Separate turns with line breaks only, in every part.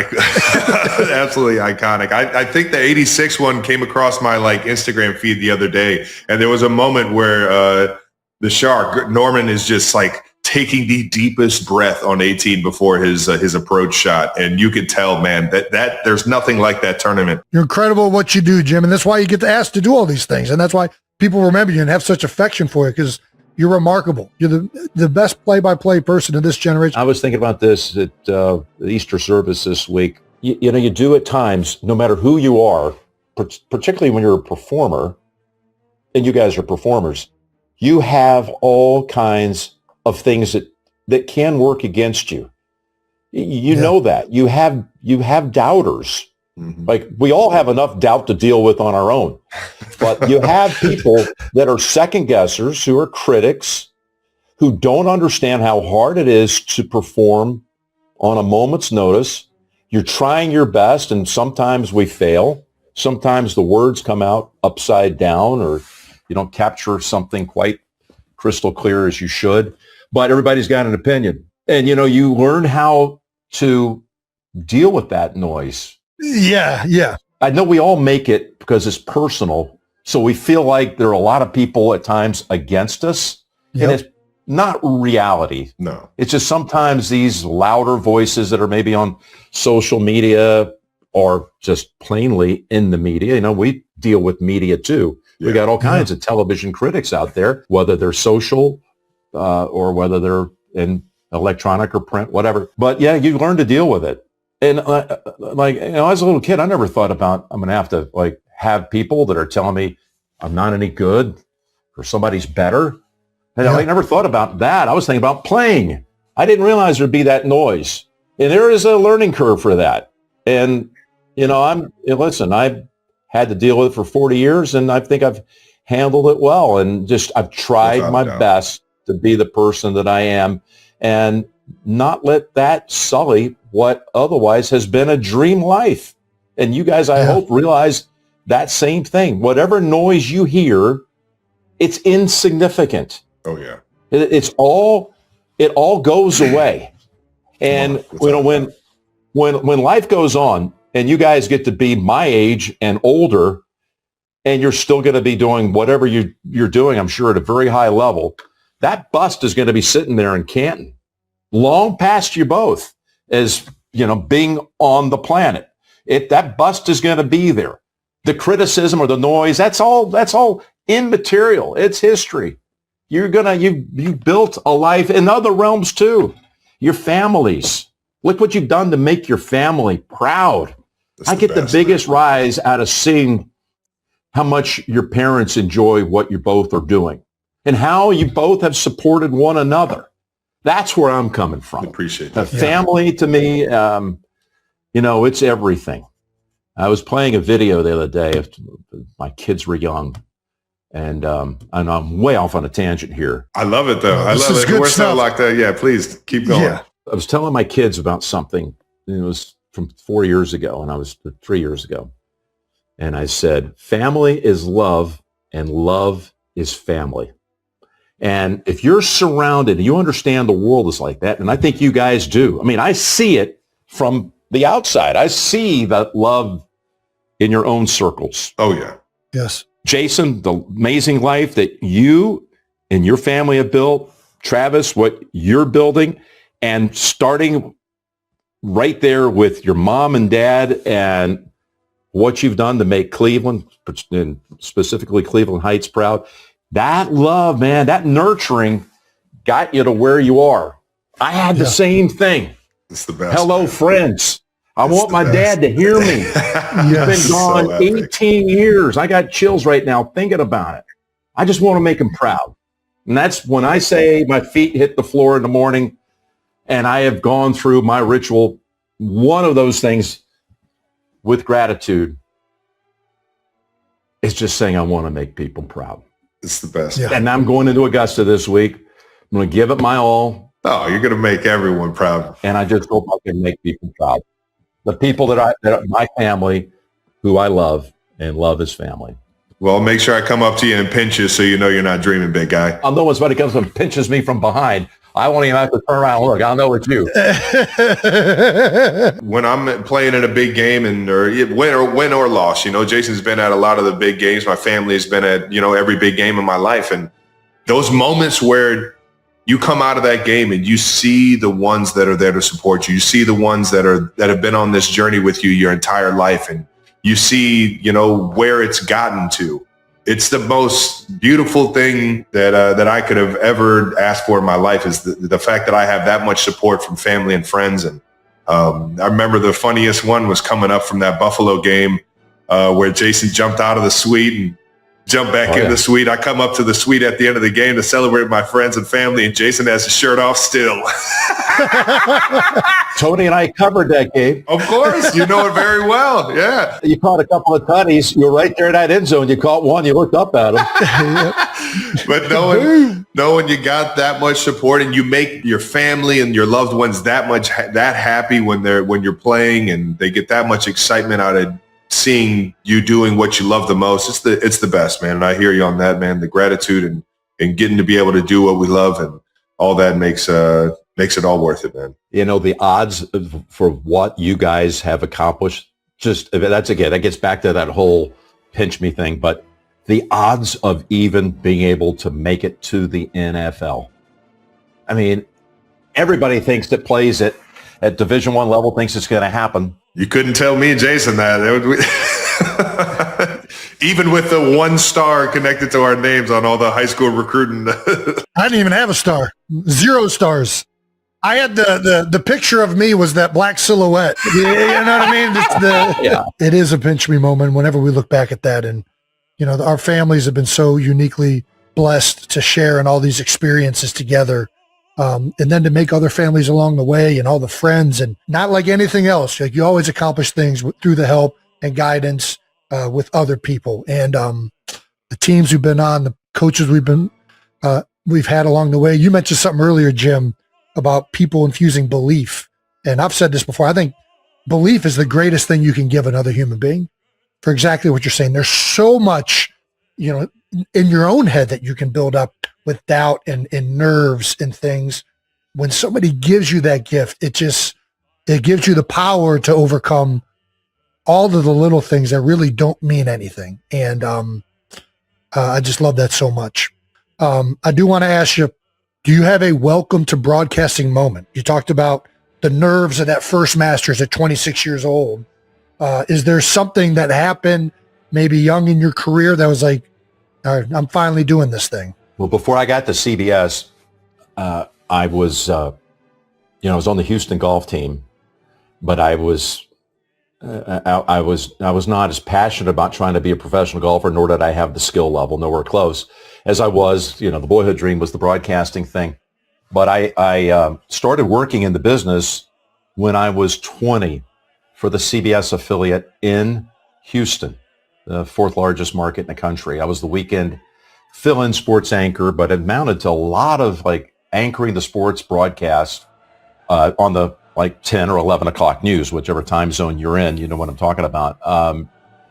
iconic. Absolutely iconic. I think the 86 one came across my Instagram feed the other day, and there was a moment where the Shark, Norman, is just taking the deepest breath on 18 before his approach shot. And you could tell, man, that there's nothing like that tournament.
You're incredible at what you do, Jim. And that's why you get asked to do all these things. And that's why people remember you and have such affection for you, because you're remarkable. You're the best play-by-play person in this generation.
I was thinking about this at the Easter service this week. You do at times, no matter who you are, particularly when you're a performer, and you guys are performers, you have all kinds of things that can work against you. You know that. You have doubters. Mm-hmm. We all have enough doubt to deal with on our own. But you have people that are second guessers, who are critics, who don't understand how hard it is to perform on a moment's notice. You're trying your best, and sometimes we fail. Sometimes the words come out upside down, or you don't capture something quite crystal clear as you should. But everybody's got an opinion. And, you learn how to deal with that noise.
Yeah.
I know we all make it because it's personal. So we feel like there are a lot of people at times against us. Yep. And it's not reality.
No.
It's just sometimes these louder voices that are maybe on social media or just plainly in the media. We deal with media too. Yeah. We got all kinds of television critics out there, whether they're social or whether they're in electronic or print, whatever. But yeah, you learn to deal with it. And as a little kid, I never thought about, I'm going to have to have people that are telling me I'm not any good or somebody's better. And I never thought about that. I was thinking about playing. I didn't realize there'd be that noise. And there is a learning curve for that. And, I've had to deal with it for 40 years, and I think I've handled it well. And I've tried my best to be the person that I am and not let that sully what otherwise has been a dream life. And you guys, I hope, realize that same thing. Whatever noise you hear, it's insignificant.
Oh, yeah.
It all goes away. And when life goes on and you guys get to be my age and older, and you're still going to be doing whatever you're doing, I'm sure, at a very high level, that bust is going to be sitting there in Canton, long past you both, as being on the planet. That bust is going to be there. The criticism or the noise, that's all immaterial. It's history. You built a life in other realms too. Your families. Look what you've done to make your family proud. I get the biggest rise out of seeing how much your parents enjoy what you both are doing and how you both have supported one another. That's where I'm coming from.
I appreciate that.
Family to me, it's everything. I was playing a video the other day. My kids were young, and I'm way off on a tangent here.
I love it, though. I love it. We're so like that. Yeah, please keep going. Yeah.
I was telling my kids about something. It was from 4 years ago, and I was 3 years ago. And I said, family is love, and love is family. And if you're surrounded, you understand the world is like that, and I think you guys do. I mean, I see it from the outside. I see that love in your own circles.
Oh, yeah.
Yes.
Jason, the amazing life that you and your family have built, Travis, what you're building, and starting right there with your mom and dad and what you've done to make Cleveland, and specifically Cleveland Heights, proud. That love, man, that nurturing got you to where you are. I had the same thing.
It's the best.
Hello, friends. I want my dad to hear me. He's been gone 18 years. I got chills right now thinking about it. I just want to make him proud. And that's when I say my feet hit the floor in the morning and I have gone through my ritual, one of those things with gratitude is just saying I want to make people proud.
It's the best.
Yeah.
And I'm going into Augusta this week. I'm going to give it my all.
Oh, you're going to make everyone proud.
And I just hope I can make people proud. The people that are my family, who I love, and love as family.
Well, make sure I come up to you and pinch you so you know you're not dreaming, big guy.
I'll know when somebody comes and pinches me from behind. I won't even have to turn around and look. I'll know it's you.
When I'm playing in a big game and or win or loss, Jason's been at a lot of the big games. My family has been at, every big game in my life. And those moments where you come out of that game and you see the ones that are there to support you. You see the ones that have been on this journey with you your entire life. And you see, where it's gotten to. It's the most beautiful thing that I could have ever asked for in my life is the fact that I have that much support from family and friends. And I remember the funniest one was coming up from that Buffalo game where Jason jumped out of the suite and jumped back in the suite. I come up to the suite at the end of the game to celebrate with my friends and family, and Jason has his shirt off still.
Tony and I covered that game.
Of course. You know it very well. Yeah.
You caught a couple of tutties. You were right there in that end zone. You caught one. You looked up at him.
But knowing you got that much support and you make your family and your loved ones that happy when you're playing, and they get that much excitement out of seeing you doing what you love the most, it's the best, man. And I hear you on that, man. The gratitude and getting to be able to do what we love and all that makes it all worth it, man.
The odds for what you guys have accomplished, that gets back to that whole pinch me thing, but the odds of even being able to make it to the NFL. I mean, everybody thinks that plays at Division I level thinks it's going to happen.
You couldn't tell me and Jason that. Even with the 1 star connected to our names on all the high school recruiting.
I didn't even have a star. 0 stars. I had the picture of me was that black silhouette. You know what I mean? It is a pinch me moment whenever we look back at that. And, our families have been so uniquely blessed to share in all these experiences together. And then to make other families along the way and all the friends, and not like anything else. Like you always accomplish things through the help and guidance with other people. And the teams we've been on, the coaches we've had along the way. You mentioned something earlier, Jim, about people infusing belief. And I've said this before. I think belief is the greatest thing you can give another human being for exactly what you're saying. There's so much, in your own head that you can build up with doubt and nerves and things. When somebody gives you that gift, it gives you the power to overcome all of the little things that really don't mean anything. And I just love that so much. I do want to ask you, do you have a welcome to broadcasting moment? You talked about the nerves of that first Masters at 26 years old. Is there something that happened maybe young in your career that was like, all right, I'm finally doing this thing?
Well, before I got to CBS, I was, I was on the Houston golf team, but I was not as passionate about trying to be a professional golfer, nor did I have the skill level, nowhere close, as I was. The boyhood dream was the broadcasting thing. But I started working in the business when I was 20 for the CBS affiliate in Houston, the 4th largest market in the country. I was the weekend fill-in sports anchor, but it amounted to a lot of anchoring the sports broadcast on the 10 or 11 o'clock news, whichever time zone you're in, you know what I'm talking about.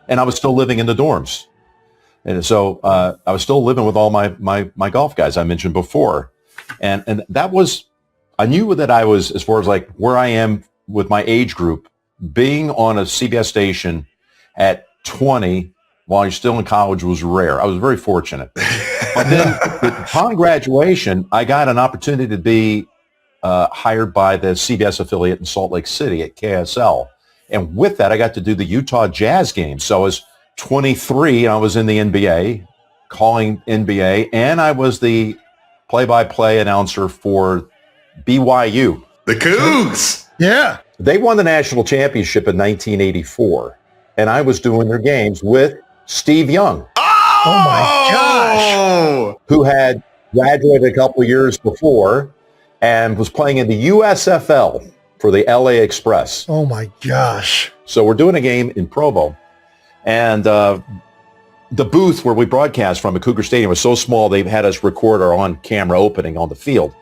And I was still living in the dorms. And so I was still living with all my golf guys I mentioned before. And that was, I knew that I was, as far as where I am with my age group, being on a CBS station at 20 while you're still in college was rare. I was very fortunate. But then upon graduation, I got an opportunity to be hired by the CBS affiliate in Salt Lake City at KSL. And with that, I got to do the Utah Jazz game. So I was 23, and I was in the NBA, calling NBA, and I was the play-by-play announcer for BYU.
The Cougs!
Yeah.
They won the national championship in 1984, and I was doing their games with Steve Young.
Oh my gosh.
Who had graduated a couple of years before and was playing in the USFL for the LA Express.
Oh my gosh.
So we're doing a game in Provo, and the booth where we broadcast from at Cougar Stadium was so small they had us record our on-camera opening on the field.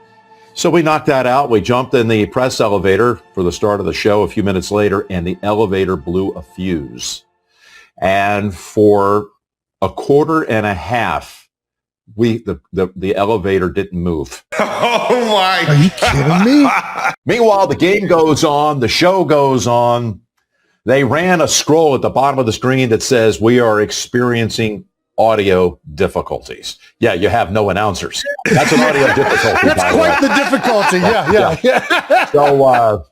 So we knocked that out. We jumped in the press elevator for the start of the show a few minutes later, and the elevator blew a fuse. And for a quarter and a half, the elevator didn't move.
Oh my!
Are you kidding me?
Meanwhile, the game goes on, the show goes on. They ran a scroll at the bottom of the screen that says, "We are experiencing audio difficulties." Yeah, you have no announcers. That's an audio difficulty.
That's quite the difficulty. Yeah.
So,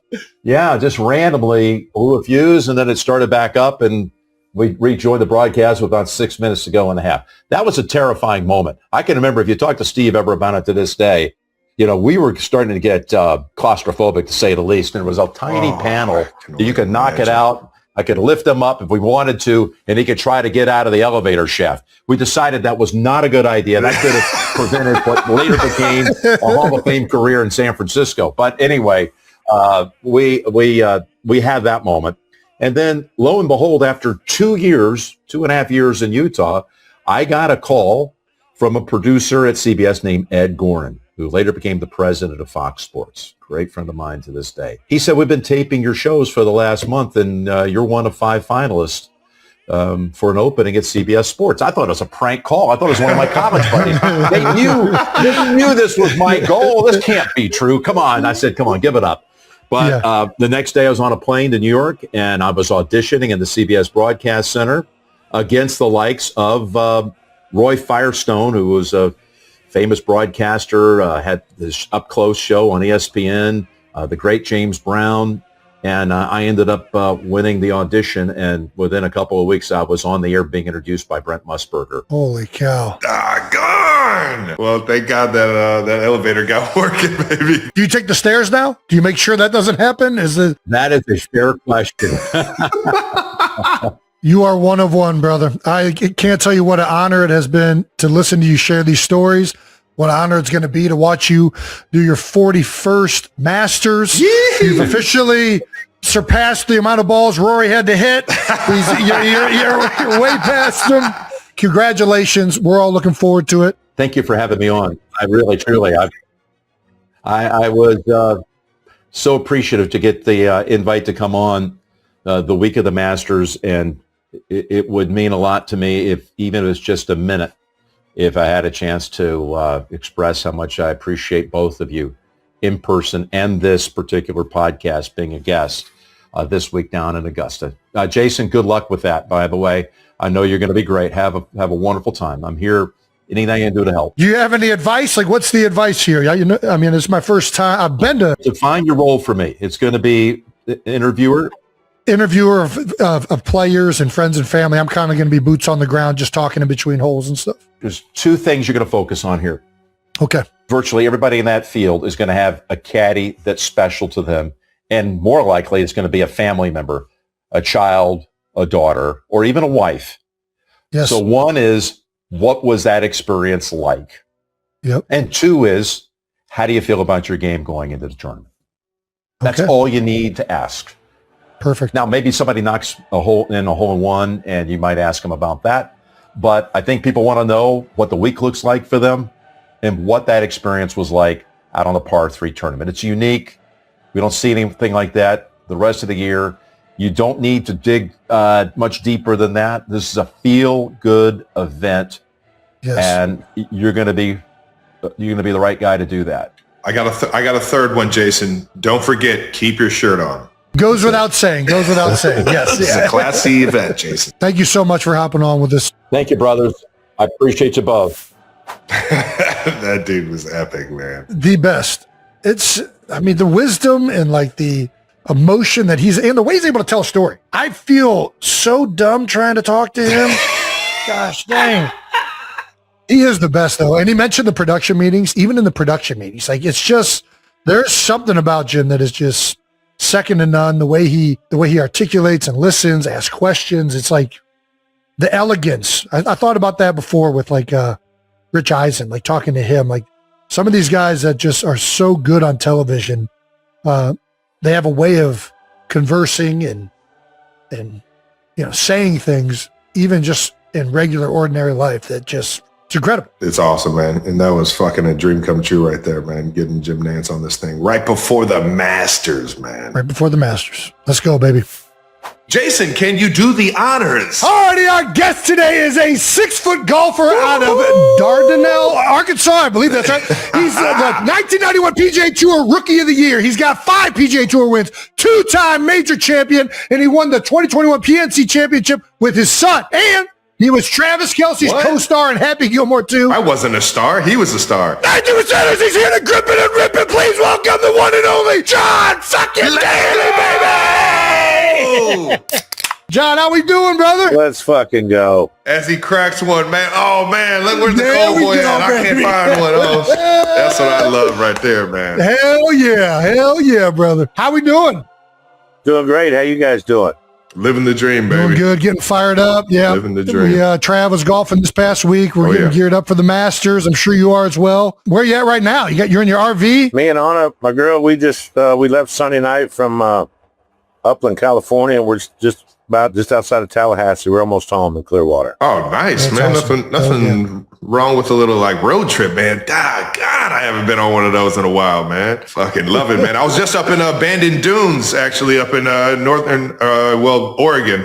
just randomly blew a fuse, and then it started back up, and we rejoined the broadcast with about 6 minutes to go in the half. That was a terrifying moment. I can remember, if you talk to Steve ever about it to this day, we were starting to get claustrophobic, to say the least. And it was a tiny panel that you could knock it out. I could lift him up if we wanted to, and he could try to get out of the elevator shaft. We decided that was not a good idea. That could have prevented what later became a Hall of Fame career in San Francisco. But anyway, we had that moment. And then, lo and behold, after 2.5 years in Utah, I got a call from a producer at CBS named Ed Gorin, who later became the president of Fox Sports. Great friend of mine to this day. He said, "We've been taping your shows for the last month, and you're one of 5 finalists for an opening at CBS Sports." I thought it was a prank call. I thought it was one of my college buddies. They knew this was my goal. This can't be true. Come on. I said, "Come on, give it up." But the next day I was on a plane to New York, and I was auditioning in the CBS Broadcast Center against the likes of Roy Firestone, who was a famous broadcaster, had this up-close show on ESPN, the great James Brown, and I ended up winning the audition, and within a couple of weeks I was on the air being introduced by Brent Musburger.
Holy cow.
Doggone! Well, thank God that elevator got working, baby.
Do you take the stairs now? Do you make sure that doesn't happen?
That is a fair question.
You are one of one, brother. I can't tell you what an honor it has been to listen to you share these stories. What an honor it's going to be to watch you do your 41st Masters. Yeah. You've officially surpassed the amount of balls Rory had to hit. You're way past him. Congratulations. We're all looking forward to it.
Thank you for having me on. I really, truly, I was so appreciative to get the invite to come on the week of the Masters, and it would mean a lot to me if even it was just a minute, if I had a chance to express how much I appreciate both of you in person and this particular podcast being a guest this week down in Augusta. Jason, good luck with that, by the way. I know you're going to be great. Have a wonderful time. I'm here. Anything I can do to help. Do
you have any advice? Like, what's the advice here? It's my first time. I've been to
find your role for me. It's going to be interviewer
of players and friends and family. I'm kind of going to be boots on the ground, just talking in between holes and stuff.
There's 2 things you're going to focus on here.
Okay.
Virtually everybody in that field is going to have a caddy that's special to them. And more likely it's going to be a family member, a child, a daughter, or even a wife.
Yes.
So 1 is, what was that experience like?
Yep.
And 2 is, how do you feel about your game going into the tournament? That's all you need to ask.
Perfect.
Now, maybe somebody knocks a hole in one, and you might ask them about that. But I think people want to know what the week looks like for them and what that experience was like out on the par 3 tournament. It's unique. We don't see anything like that the rest of the year. You don't need to dig much deeper than that. This is a feel-good event, and you're going to be the right guy to do that.
I got a third one, Jason. Don't forget, keep your shirt on.
Goes without saying. Yes.
It's a classy event, Jason.
Thank you so much for hopping on with us.
Thank you, brothers. I appreciate you both.
That dude was epic, man.
The best. The wisdom and like the emotion that and the way he's able to tell a story. I feel so dumb trying to talk to him. Gosh dang. He is the best though. And he mentioned the production meetings. Even in the production meetings, like, it's just, there's something about Jim that is just second to none. The way he articulates and listens, asks questions. It's like the elegance. I thought about that before with like Rich Eisen, like talking to him, like some of these guys that just are so good on television. They have a way of conversing and saying things even just in regular ordinary life that just, it's incredible.
It's awesome, man. And that was fucking a dream come true right there, man. Getting Jim Nantz on this thing right before the Masters, man.
Right before the Masters. Let's go, baby.
Jason, can you do the honors?
Alrighty, our guest today is a 6-foot golfer out of Dardanelle, Arkansas. I believe that's right. He's the 1991 PGA Tour Rookie of the Year. He's got 5 PGA Tour wins, 2-time major champion, and he won the 2021 PNC Championship with his son. And he was Travis Kelce's co-star in Happy Gilmore 2.
I wasn't a star. He was a star.
90%, he's here to grip it and rip it. Please welcome the one and only John fucking Daly, baby! John, how we doing, brother?
Let's fucking go.
As he cracks one, man. Oh, man. Look, where's the cold boy at? I can't find one. Oh, that's what I love right there, man.
Hell yeah, brother. How we doing?
Doing great. How you guys doing?
Living the dream, baby.
Doing good, getting fired up. Yeah.
Living the dream.
Trav was golfing this past week. We're getting geared up for the Masters. I'm sure you are as well. Where are you at right now? You're in your RV?
Me and Anna, my girl, we left Sunday night from Upland, California, and we're just outside of Tallahassee. We're almost home in Clearwater.
Oh, nice, that's man. Awesome. Nothing wrong with a little like road trip, man. God, I haven't been on one of those in a while, man. Fucking love it, man. I was just up in Bandon Dunes, actually, up in Oregon,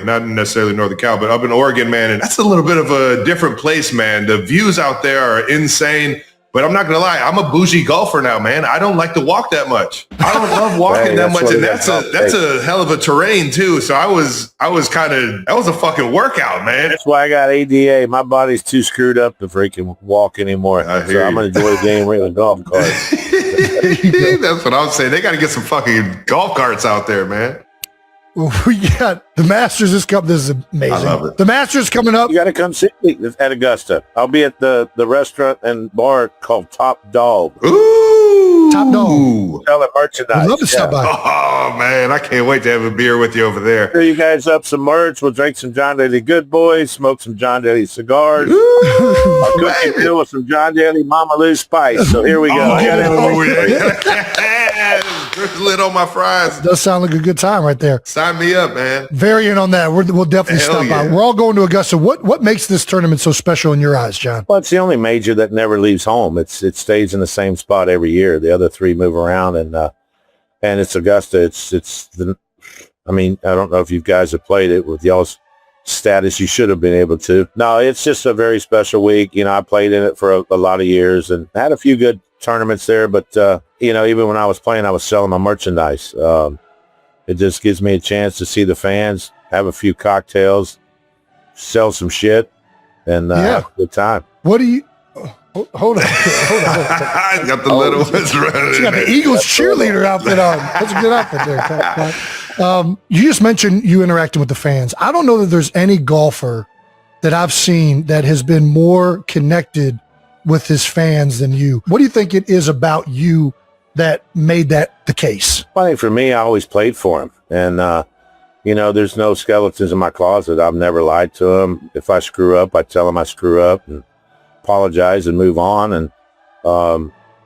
not necessarily Northern Cal, but up in Oregon, man. And that's a little bit of a different place, man. The views out there are insane. But I'm not going to lie, I'm a bougie golfer now, man. I don't like to walk that much. I don't love walking that much. And that's a hell of a terrain too. So that was a fucking workout, man.
That's why I got ADA. My body's too screwed up to freaking walk anymore. So I'm going to enjoy the game ring of golf carts.
That's what I'm saying. They got to get some fucking golf carts out there, man.
Well, we got the Masters this cup. This is amazing. I love it. The Masters coming up.
You got to come see me at Augusta. I'll be at the restaurant and bar called Top Dog.
Ooh,
Top Dog.
Selling merchandise.
I'd love to stop by.
Oh man, I can't wait to have a beer with you over there.
Fill you guys up some merch. We'll drink some John Daly Good Boys. Smoke some John Daly cigars. I'll cook you deal with some John Daly Mama Lou Spice. So here we go.
Lit on my fries.
Does sound like a good time right there.
Sign me up, man.
Variant on that. We'll definitely stop by. We're all going to Augusta. What makes this tournament so special in your eyes, John?
Well, it's the only major that never leaves home. It stays in the same spot every year. The other 3 move around, and it's Augusta. I don't know if you guys have played it with y'all's status. You should have been able to. No, it's just a very special week. I played in it for a lot of years and had a few good tournaments there, but even when I was playing, I was selling my merchandise. It just gives me a chance to see the fans, have a few cocktails, sell some shit, and have a good time.
What do you... Hold on.
I got the little ones running.
You got the Eagles cheerleader outfit on. That's a good outfit there. You just mentioned you interacting with the fans. I don't know that there's any golfer that I've seen that has been more connected with his fans than you. What do you think it is about you that made that the case?
I think for me, I always played for him. And, there's no skeletons in my closet. I've never lied to him. If I screw up, I tell him I screw up and apologize and move on. And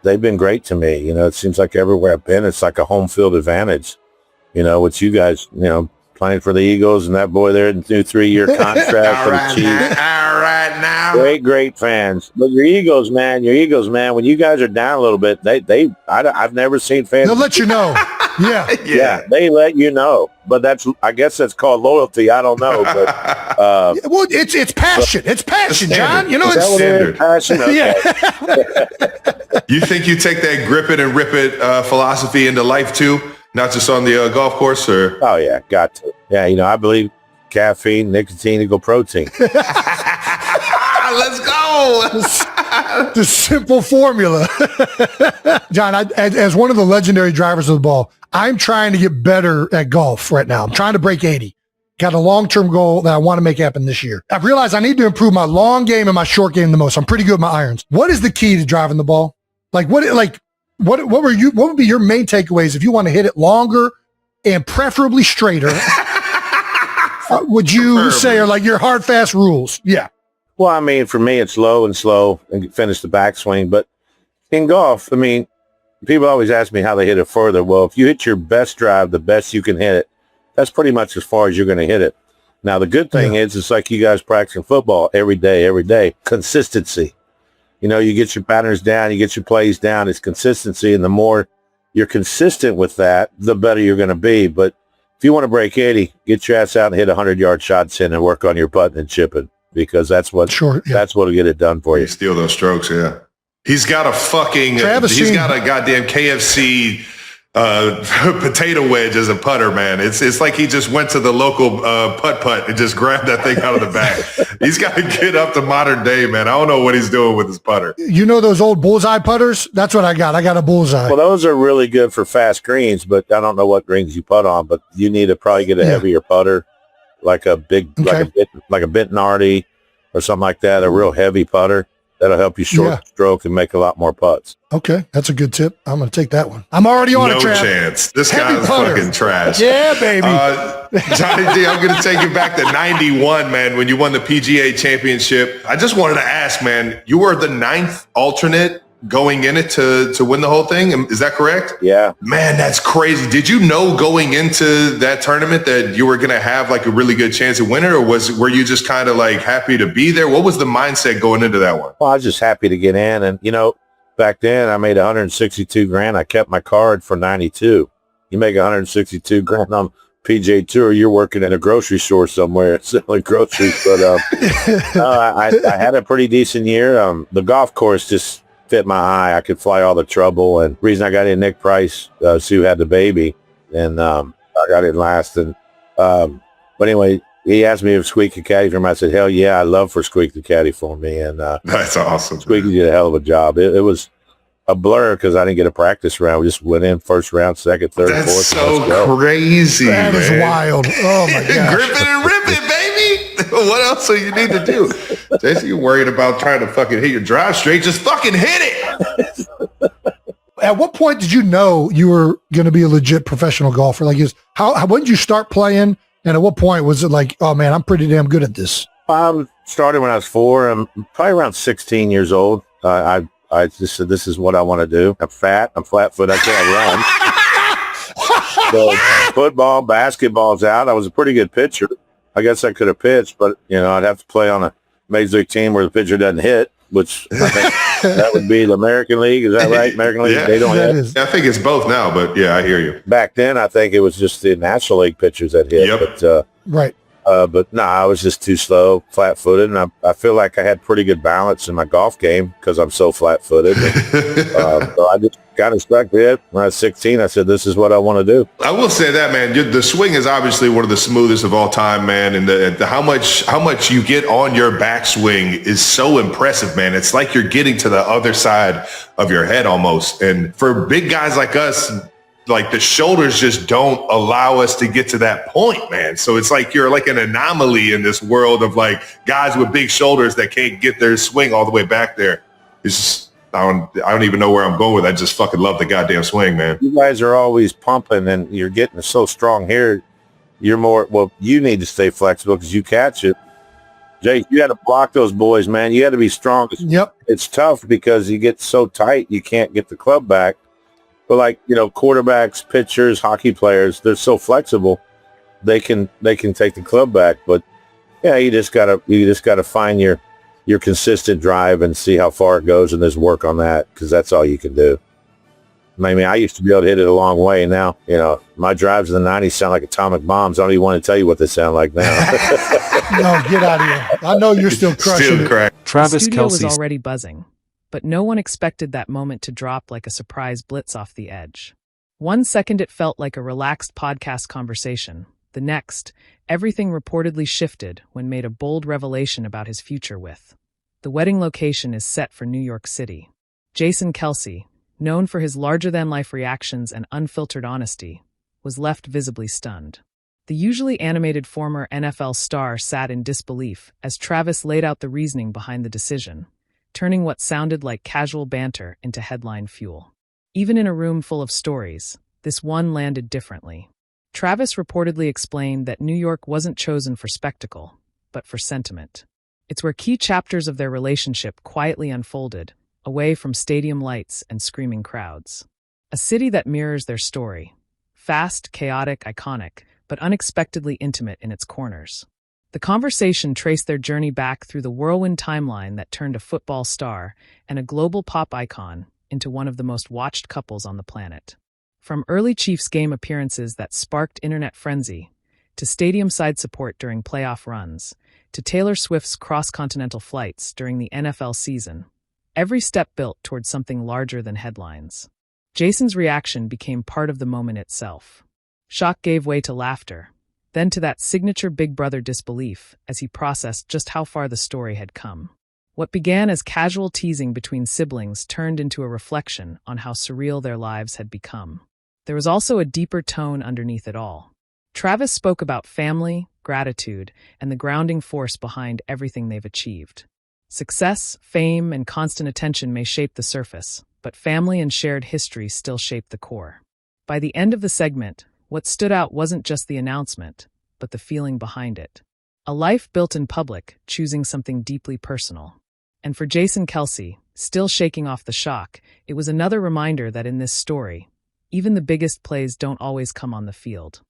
they've been great to me. It seems like everywhere I've been, it's like a home field advantage. With you guys, playing for the Eagles and that boy there, new 3-year contract for the Chiefs.
All right now.
Great fans. But your Eagles, man, when you guys are down a little bit, I've never seen fans.
They'll let you know.
Yeah, they let you know. But I guess that's called loyalty. I don't know. But
well, it's passion. It's passion, John.
It's
standard.
Passion. Okay.
Yeah. You think you take that grip it and rip it philosophy into life too? Not just on the golf course, or?
Oh yeah, got to. Yeah, I believe caffeine, nicotine equal protein.
Let's go.
The simple formula. John, as one of the legendary drivers of the ball, I'm trying to get better at golf right now. I'm trying to break 80. Got a long-term goal that I want to make happen this year. I've realized I need to improve my long game and my short game the most. I'm pretty good with my irons. What is the key to driving the ball? What would be your main takeaways if you want to hit it longer and preferably straighter? Would you say are like your hard, fast rules? Yeah.
Well, for me, it's low and slow and finish the backswing. But in golf, people always ask me how they hit it further. Well, if you hit your best drive, the best you can hit it, that's pretty much as far as you're going to hit it. Now, the good thing is it's like you guys practicing football every day. Consistency. You get your patterns down, you get your plays down. It's consistency. And the more you're consistent with that, the better you're going to be. But if you want to break 80, get your ass out and hit 100-yard shots in and work on your putting and chipping, because that's what'll get it done for you.
Steal those strokes, yeah. He's got a goddamn KFC potato wedge as a putter, man. It's like he just went to the local putt and just grabbed that thing out of the bag. He's got to get up to modern day, man. I don't know what he's doing with his putter.
You know those old bullseye putters? That's what I got. I got a bullseye.
Well, those are really good for fast greens, but I don't know what greens you putt on, but you need to probably get a heavier putter, like a big, like a Bentonardi or something like that, a real heavy putter. That'll help you short stroke and make a lot I'm
Okay, that's a good tip. I'm going to take that one. I'm already on it, Trav.
No chance. This guy's fucking trash.
Yeah, baby.
Johnny D, I'm going to take you back to 91, man, when you won the PGA championship. I just wanted to ask, man, you were the 9th alternate going in it to win the whole thing. Is that correct?
Yeah.
Man, that's crazy. Did you know going into that tournament that you were going to have like a really good chance of winning, or were you just kind of like happy to be there? What was the mindset going into that one?
Well, I was just happy to get in. And, back then I made 162 grand. I kept my card for 92. You make 162 grand on PGA Tour, you're working in a grocery store somewhere selling groceries. But I had a pretty decent year. The golf course just fit my eye. I could fly all the trouble, and the reason I got in, Nick Price, Sue had the baby, and I got in last. And but anyway, he asked me if Squeak could caddy for him. I said, hell yeah, I'd love for Squeak to caddy for me. And
that's awesome.
Squeaky did a hell of a job. It was a blur because I didn't get a practice round. We just went in first round, second, third, fourth.
That's so crazy.
That is wild. Oh my god.
Grip it and rip it, baby. What else do you need to do? Jason, you're worried about trying to fucking hit your drive straight. Just fucking hit it.
At what point did you know you were going to be a legit professional golfer? Like, when did you start playing? And at what point was it like, oh man, I'm pretty damn good at this?
Started when I was 4. I'm probably around 16 years old. I just said, this is what I want to do. I'm fat. I'm flat-footed. I can't run. So football, basketball's out. I was a pretty good pitcher. I guess I could have pitched, but, I'd have to play on a major league team where the pitcher doesn't hit, which I think that would be the American League. Is that right? American League, they don't hit.
I think it's both now, but yeah, I hear you.
Back then, I think it was just the National League pitchers that hit.
Yep.
But,
right.
But no, I was just too slow, flat-footed, and I feel like I had pretty good balance in my golf game because I'm so flat-footed. So I just kind of stuck with it. When I was 16, I said, this is what I want to do.
I will say that, man, the swing is obviously one of the smoothest of all time, man, and the how much you get on your backswing is so impressive, man. It's like you're getting to the other side of your head almost. And for big guys like us, like the shoulders just don't allow us to get to that point, man. So it's like you're like an anomaly in this world of like guys with big shoulders that can't get their swing all the way back there. It's just, I don't even know where I'm going with it. I just fucking love the goddamn swing, man.
You guys are always pumping and you're getting so strong here. You're more, well, you need to stay flexible because you catch it. Jake, you had to block those boys, man. You had to be strong.
Yep.
It's tough because you get so tight, you can't get the club back. But like, quarterbacks, pitchers, hockey players, they're so flexible, they can take the club back. But yeah, you just gotta find your consistent drive and see how far it goes and just work on that because that's all you can do. I mean, I used to be able to hit it a long way. Now, my drives in the 90s sound like atomic bombs. I don't even want to tell you what they sound like now.
No, get out of here. I know you're still crushing it.
Travis Kelce. The studio was already buzzing. But no one expected that moment to drop like a surprise blitz off the edge. 1 second it felt like a relaxed podcast conversation. The next, everything reportedly shifted when made a bold revelation about his future with. The wedding location is set for New York City. Jason Kelce, known for his larger-than-life reactions and unfiltered honesty, was left visibly stunned. The usually animated former NFL star sat in disbelief as Travis laid out the reasoning behind the decision, turning what sounded like casual banter into headline fuel. Even in a room full of stories, this one landed differently. Travis reportedly explained that New York wasn't chosen for spectacle, but for sentiment. It's where key chapters of their relationship quietly unfolded, away from stadium lights and screaming crowds. A city that mirrors their story. Fast, chaotic, iconic, but unexpectedly intimate in its corners. The conversation traced their journey back through the whirlwind timeline that turned a football star and a global pop icon into one of the most watched couples on the planet. From early Chiefs game appearances that sparked internet frenzy, to stadium-side support during playoff runs, to Taylor Swift's cross-continental flights during the NFL season, every step built towards something larger than headlines. Jason's reaction became part of the moment itself. Shock gave way to laughter, then to that signature Big Brother disbelief as he processed just how far the story had come. What began as casual teasing between siblings turned into a reflection on how surreal their lives had become. There was also a deeper tone underneath it all. Travis spoke about family, gratitude, and the grounding force behind everything they've achieved. Success, fame, and constant attention may shape the surface, but family and shared history still shape the core. By the end of the segment, what stood out wasn't just the announcement, but the feeling behind it. A life built in public, choosing something deeply personal. And for Jason Kelce, still shaking off the shock, it was another reminder that in this story, even the biggest plays don't always come on the field.